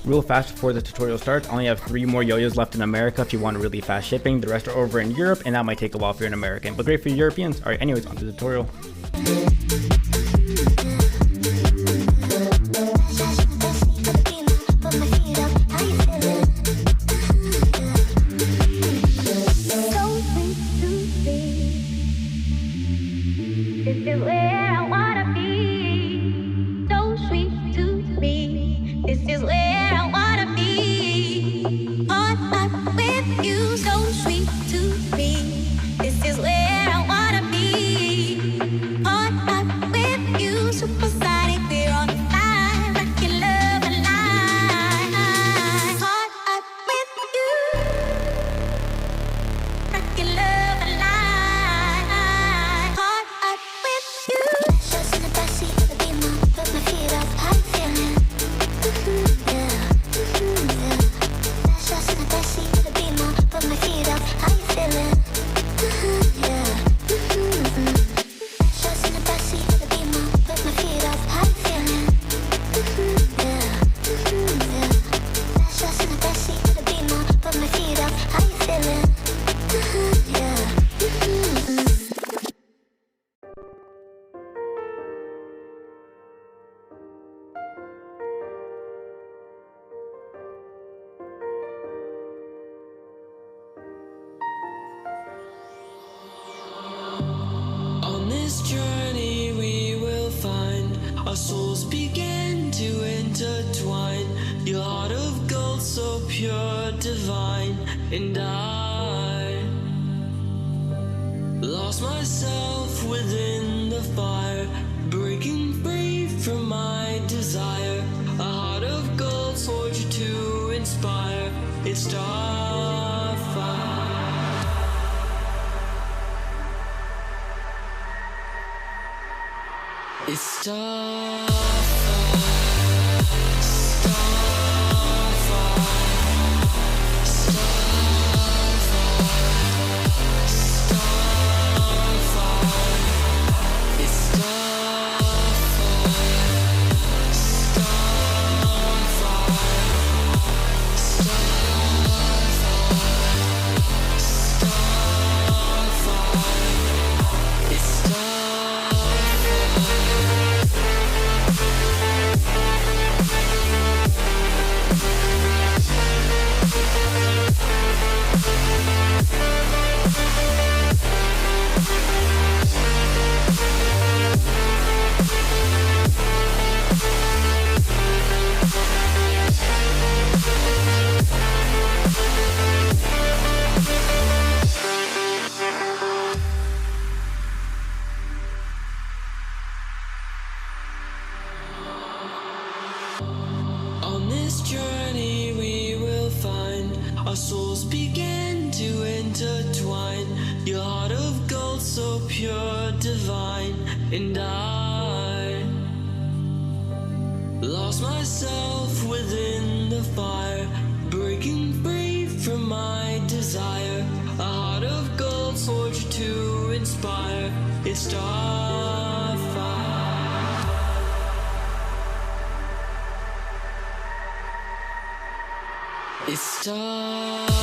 Real fast before the tutorial starts, I only have 3 more yo-yos left in America if you want really fast shipping. The rest are over in Europe, and that might take a while if you're an American, but great for Europeans. Alright, anyways, on to the tutorial. This journey we will find our souls begin to intertwine. Your heart of gold, so pure, divine, and I lost myself within the fire, breaking free from my desire. A heart of gold, soldier to inspire. It's starfire. It's starfire, starfire, starfire, starfire. It's starfire, starfire, starfire, starfire. It's On this journey we will find our souls begin to intertwine. Your heart of gold, so pure, divine, and I lost myself within the fire, breaking free from my desire. A heart of gold, soldier to inspire. It's starfire. It's starfire.